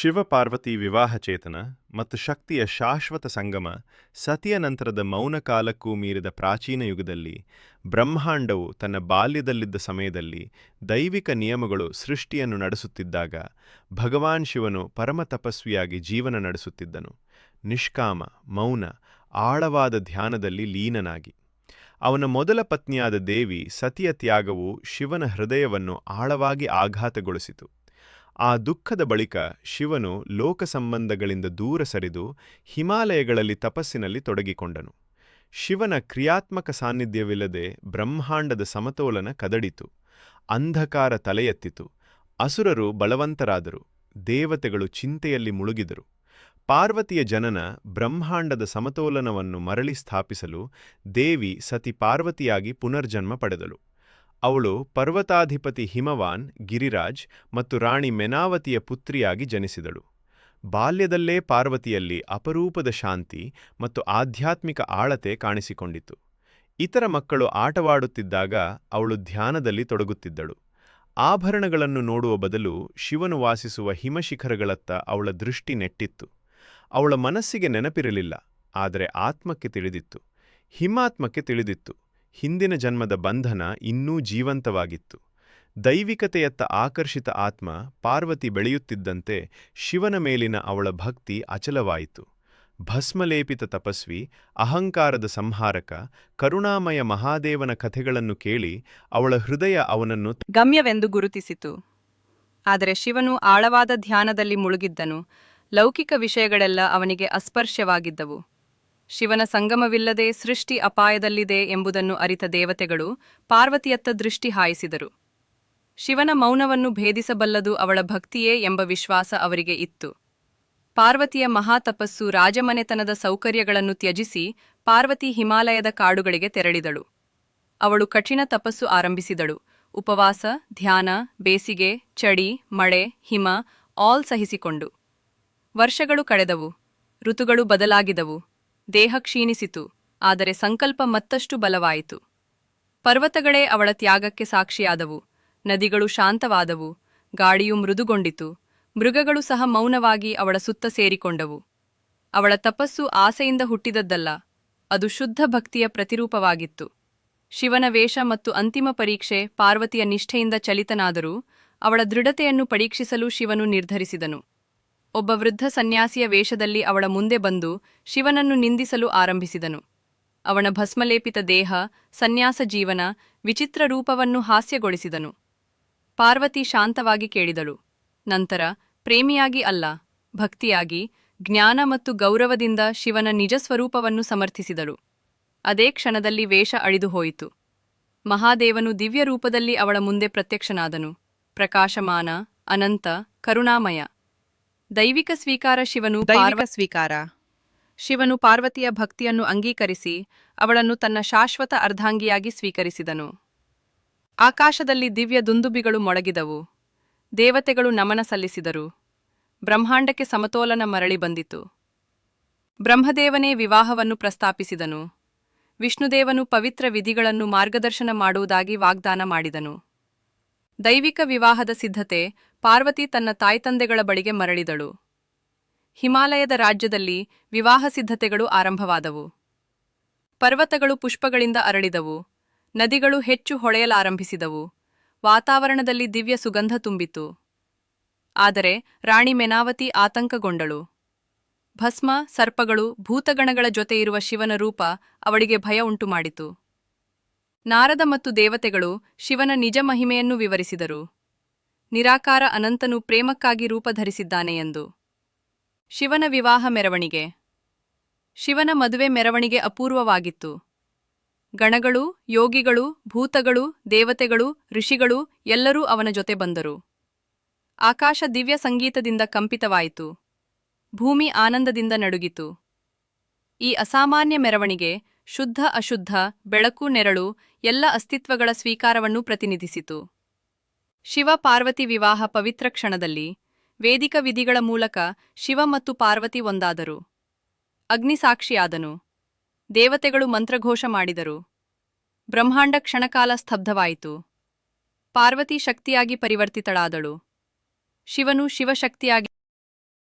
ಶಿವ-ಪಾರ್ವತಿ ವಿವಾಹಚೇತನ ಮತ್ತು ಶಕ್ತಿಯ ಶಾಶ್ವತ ಸಂಗಮ ಸತಿಯ ನಂತರದ ಮೌನ ಕಾಲಕ್ಕೂ ಮೀರಿದ ಪ್ರಾಚೀನ ಯುಗದಲ್ಲಿ ಬ್ರಹ್ಮಾಂಡವು ತನ್ನ ಬಾಲ್ಯದಲ್ಲಿದ್ದ ಸಮಯದಲ್ಲಿ ದೈವಿಕ ನಿಯಮಗಳು ಸೃಷ್ಟಿಯನ್ನು ನಡೆಸುತ್ತಿದ್ದಾಗ ಭಗವಾನ್ ಶಿವನು ಪರಮ ತಪಸ್ವಿಯಾಗಿ ಜೀವನ ನಡೆಸುತ್ತಿದ್ದನು. ನಿಷ್ಕಾಮ, ಮೌನ, ಆಳವಾದ ಧ್ಯಾನದಲ್ಲಿ ಲೀನನಾಗಿ. ಅವನ ಮೊದಲ ಪತ್ನಿಯಾದ ದೇವಿ ಸತಿಯ ತ್ಯಾಗವು ಶಿವನ ಹೃದಯವನ್ನು ಆಳವಾಗಿ ಆಘಾತಗೊಳಿಸಿತು. ಆ ದುಃಖದ ಬಳಿಕ ಶಿವನು ಲೋಕ ಸಂಬಂಧಗಳಿಂದ ದೂರ ಸರಿದು ಹಿಮಾಲಯಗಳಲ್ಲಿ ತಪಸ್ಸಿನಲ್ಲಿ ತೊಡಗಿಕೊಂಡನು. ಶಿವನ ಕ್ರಿಯಾತ್ಮಕ ಸಾನ್ನಿಧ್ಯವಿಲ್ಲದೆ ಬ್ರಹ್ಮಾಂಡದ ಸಮತೋಲನ ಕದಡಿತು. ಅಂಧಕಾರ ತಲೆ ಎತ್ತಿತು. ಅಸುರರು ಬಲವಂತರಾದರು. ದೇವತೆಗಳು ಚಿಂತೆಯಲ್ಲಿ ಮುಳುಗಿದರು. ಪಾರ್ವತಿಯ ಜನನ ಬ್ರಹ್ಮಾಂಡದ ಸಮತೋಲನವನ್ನು ಮರಳಿ ಸ್ಥಾಪಿಸಲು ದೇವಿ ಸತಿ ಪಾರ್ವತಿಯಾಗಿ ಪುನರ್ಜನ್ಮ ಪಡೆದಳು. ಅವಳು ಪರ್ವತಾಧಿಪತಿ ಹಿಮವಾನ್, ಗಿರಿರಾಜ್ ಮತ್ತು ರಾಣಿ ಮೆನಾವತಿಯ ಪುತ್ರಿಯಾಗಿ ಜನಿಸಿದಳು. ಬಾಲ್ಯದಲ್ಲೇ ಪಾರ್ವತಿಯಲ್ಲಿ ಅಪರೂಪದ ಶಾಂತಿ ಮತ್ತು ಆಧ್ಯಾತ್ಮಿಕ ಆಳತೆ ಕಾಣಿಸಿಕೊಂಡಿತು. ಇತರ ಮಕ್ಕಳು ಆಟವಾಡುತ್ತಿದ್ದಾಗ ಅವಳು ಧ್ಯಾನದಲ್ಲಿ ತೊಡಗುತ್ತಿದ್ದಳು. ಆಭರಣಗಳನ್ನು ನೋಡುವ ಬದಲು ಶಿವನು ವಾಸಿಸುವ ಹಿಮಶಿಖರಗಳತ್ತ ಅವಳ ದೃಷ್ಟಿ ನೆಟ್ಟಿತ್ತು. ಅವಳ ಮನಸ್ಸಿಗೆ ನೆನಪಿರಲಿಲ್ಲ, ಆದರೆ ಆತ್ಮಕ್ಕೆ ತಿಳಿದಿತ್ತು. ಹಿಮಾತ್ಮಕ್ಕೆ ತಿಳಿದಿತ್ತು, ಹಿಂದಿನ ಜನ್ಮದ ಬಂಧನ ಇನ್ನೂ ಜೀವಂತವಾಗಿತ್ತು. ದೈವಿಕತೆಯತ್ತ ಆಕರ್ಷಿತ ಆತ್ಮ ಪಾರ್ವತಿ ಬೆಳೆಯುತ್ತಿದ್ದಂತೆ ಶಿವನ ಮೇಲಿನ ಅವಳ ಭಕ್ತಿ ಅಚಲವಾಯಿತು. ಭಸ್ಮಲೇಪಿತ ತಪಸ್ವಿ, ಅಹಂಕಾರದ ಸಂಹಾರಕ, ಕರುಣಾಮಯ ಮಹಾದೇವನ ಕಥೆಗಳನ್ನು ಕೇಳಿ ಅವಳ ಹೃದಯ ಅವನನ್ನು ಗಮ್ಯವೆಂದು ಗುರುತಿಸಿತು. ಆದರೆ ಶಿವನು ಆಳವಾದ ಧ್ಯಾನದಲ್ಲಿ ಮುಳುಗಿದ್ದನು. ಲೌಕಿಕ ವಿಷಯಗಳೆಲ್ಲ ಅವನಿಗೆ ಅಸ್ಪರ್ಶ್ಯವಾಗಿದ್ದವು. ಶಿವನ ಸಂಗಮವಿಲ್ಲದೆ ಸೃಷ್ಟಿ ಅಪಾಯದಲ್ಲಿದೆ ಎಂಬುದನ್ನು ಅರಿತ ದೇವತೆಗಳು ಪಾರ್ವತಿಯತ್ತ ದೃಷ್ಟಿ ಹಾಯಿಸಿದರು. ಶಿವನ ಮೌನವನ್ನು ಭೇದಿಸಬಲ್ಲದು ಅವಳ ಭಕ್ತಿಯೇ ಎಂಬ ವಿಶ್ವಾಸ ಅವರಿಗೆ ಇತ್ತು. ಪಾರ್ವತಿಯ ಮಹಾತಪಸ್ಸು ರಾಜಮನೆತನದ ಸೌಕರ್ಯಗಳನ್ನು ತ್ಯಜಿಸಿ ಪಾರ್ವತಿ ಹಿಮಾಲಯದ ಕಾಡುಗಳಿಗೆ ತೆರಳಿದಳು. ಅವಳು ಕಠಿಣ ತಪಸ್ಸು ಆರಂಭಿಸಿದಳು. ಉಪವಾಸ, ಧ್ಯಾನ, ಬೇಸಿಗೆ, ಚಳಿ, ಮಳೆ, ಹಿಮ ಆಲ್ ಸಹಿಸಿಕೊಂಡು. ವರ್ಷಗಳು ಕಳೆದವು. ಋತುಗಳು ಬದಲಾಗಿದವು. ದೇಹ ಕ್ಷೀಣಿಸಿತು, ಆದರೆ ಸಂಕಲ್ಪ ಮತ್ತಷ್ಟು ಬಲವಾಯಿತು. ಪರ್ವತಗಳೇ ಅವಳ ತ್ಯಾಗಕ್ಕೆ ಸಾಕ್ಷಿಯಾದವು. ನದಿಗಳು ಶಾಂತವಾದವು. ಗಾಳಿಯು ಮೃದುಗೊಂಡಿತು. ಮೃಗಗಳು ಸಹ ಮೌನವಾಗಿ ಅವಳ ಸುತ್ತ ಸೇರಿಕೊಂಡವು. ಅವಳ ತಪಸ್ಸು ಆಸೆಯಿಂದ ಹುಟ್ಟಿದದ್ದಲ್ಲ, ಅದು ಶುದ್ಧ ಭಕ್ತಿಯ ಪ್ರತಿರೂಪವಾಗಿತ್ತು. ಶಿವನ ವೇಷ ಮತ್ತು ಅಂತಿಮ ಪರೀಕ್ಷೆ ಪಾರ್ವತಿಯ ನಿಷ್ಠೆಯಿಂದ ಚಲಿತನಾದರೂ ಅವಳ ದೃಢತೆಯನ್ನು ಪರೀಕ್ಷಿಸಲು ಶಿವನು ನಿರ್ಧರಿಸಿದನು. ಒಬ್ಬ ವೃದ್ಧ ಸನ್ಯಾಸಿಯ ವೇಷದಲ್ಲಿ ಅವಳ ಮುಂದೆ ಬಂದು ಶಿವನನ್ನು ನಿಂದಿಸಲು ಆರಂಭಿಸಿದನು. ಅವನ ಭಸ್ಮಲೇಪಿತ ದೇಹ, ಸನ್ಯಾಸ ಜೀವನ, ವಿಚಿತ್ರ ರೂಪವನ್ನು ಹಾಸ್ಯಗೊಳಿಸಿದನು. ಪಾರ್ವತಿ ಶಾಂತವಾಗಿ ಕೇಳಿದಳು. ನಂತರ ಪ್ರೇಮಿಯಾಗಿ ಅಲ್ಲ, ಭಕ್ತಿಯಾಗಿ, ಜ್ಞಾನ ಮತ್ತು ಗೌರವದಿಂದ ಶಿವನ ನಿಜ ಸ್ವರೂಪವನ್ನು ಸಮರ್ಥಿಸಿದಳು. ಅದೇ ಕ್ಷಣದಲ್ಲಿ ವೇಷ ಅಳಿದು ಹೋಯಿತು. ಮಹಾದೇವನು ದಿವ್ಯ ರೂಪದಲ್ಲಿ ಅವಳ ಮುಂದೆ ಪ್ರತ್ಯಕ್ಷನಾದನು. ಪ್ರಕಾಶಮಾನ, ಅನಂತ, ಕರುಣಾಮಯ. ದೈವಿಕ ಸ್ವೀಕಾರ ಶಿವನು ಪಾರ್ವತಿಯ ಭಕ್ತಿಯನ್ನು ಅಂಗೀಕರಿಸಿ ಅವಳನ್ನು ತನ್ನ ಶಾಶ್ವತ ಅರ್ಧಾಂಗಿಯಾಗಿ ಸ್ವೀಕರಿಸಿದನು. ಆಕಾಶದಲ್ಲಿ ದಿವ್ಯ ದುಂದುಬಿಗಳು ಮೊಳಗಿದವು. ದೇವತೆಗಳು ನಮನ ಸಲ್ಲಿಸಿದರು. ಬ್ರಹ್ಮಾಂಡಕ್ಕೆ ಸಮತೋಲನ ಮರಳಿ ಬಂದಿತು. ಬ್ರಹ್ಮದೇವನೇ ವಿವಾಹವನ್ನು ಪ್ರಸ್ತಾಪಿಸಿದನು. ವಿಷ್ಣುದೇವನು ಪವಿತ್ರ ವಿಧಿಗಳನ್ನು ಮಾರ್ಗದರ್ಶನ ಮಾಡುವುದಾಗಿ ವಾಗ್ದಾನ ಮಾಡಿದನು. ದೈವಿಕ ವಿವಾಹದ ಸಿದ್ಧತೆ ಪಾರ್ವತಿ ತನ್ನ ತಾಯ್ತಂದೆಗಳ ಬಳಿಗೆ ಮರಳಿದಳು. ಹಿಮಾಲಯದ ರಾಜ್ಯದಲ್ಲಿ ವಿವಾಹ ಸಿದ್ಧತೆಗಳು ಆರಂಭವಾದವು. ಪರ್ವತಗಳು ಪುಷ್ಪಗಳಿಂದ ಅರಳಿದವು. ನದಿಗಳು ಹೆಚ್ಚು ಹೊಳೆಯಲಾರಂಭಿಸಿದವು. ವಾತಾವರಣದಲ್ಲಿ ದಿವ್ಯ ಸುಗಂಧ ತುಂಬಿತು. ಆದರೆ ರಾಣಿ ಮೆನಾವತಿ ಆತಂಕಗೊಂಡಳು. ಭಸ್ಮ, ಸರ್ಪಗಳು, ಭೂತಗಣಗಳ ಜೊತೆ ಇರುವ ಶಿವನ ರೂಪ ಅವಳಿಗೆ ಭಯ ಉಂಟುಮಾಡಿತು. ನಾರದ ಮತ್ತು ದೇವತೆಗಳು ಶಿವನ ನಿಜ ಮಹಿಮೆಯನ್ನು ವಿವರಿಸಿದರು. ನಿರಾಕಾರ ಅನಂತನು ಪ್ರೇಮಕ್ಕಾಗಿ ರೂಪಧರಿಸಿದ್ದಾನೆ ಎಂದು. ಶಿವನ ವಿವಾಹ ಮೆರವಣಿಗೆ. ಶಿವನ ಮದುವೆ ಮೆರವಣಿಗೆ ಅಪೂರ್ವವಾಗಿತ್ತು. ಗಣಗಳು, ಯೋಗಿಗಳು, ಭೂತಗಳು, ದೇವತೆಗಳು, ಋಷಿಗಳು ಎಲ್ಲರೂ ಅವನ ಜೊತೆ ಬಂದರು. ಆಕಾಶ ದಿವ್ಯ ಸಂಗೀತದಿಂದ ಕಂಪಿತವಾಯಿತು. ಭೂಮಿ ಆನಂದದಿಂದ ನಡುಗಿತು. ಈ ಅಸಾಮಾನ್ಯ ಮೆರವಣಿಗೆ ಶುದ್ಧ ಅಶುದ್ಧ, ಬೆಳಕು ನೆರಳು ಎಲ್ಲ ಅಸ್ತಿತ್ವಗಳ ಸ್ವೀಕಾರವನ್ನು ಪ್ರತಿನಿಧಿಸಿತು. ಶಿವ ಪಾರ್ವತಿ ವಿವಾಹ ಪವಿತ್ರ ಕ್ಷಣದಲ್ಲಿ ವೇದಿಕ ವಿಧಿಗಳ ಮೂಲಕ ಶಿವ ಮತ್ತು ಪಾರ್ವತಿ ಒಂದಾದರು. ಅಗ್ನಿ ಸಾಕ್ಷಿಯಾದನು. ದೇವತೆಗಳು ಮಂತ್ರಘೋಷ ಮಾಡಿದರು. ಬ್ರಹ್ಮಾಂಡ ಕ್ಷಣಕಾಲ ಸ್ತಬ್ಧವಾಯಿತು. ಪಾರ್ವತಿ ಶಕ್ತಿಯಾಗಿ ಪರಿವರ್ತಿತಳಾದಳು. ಶಿವನು ಶಿವಶಕ್ತಿಯಾಗಿ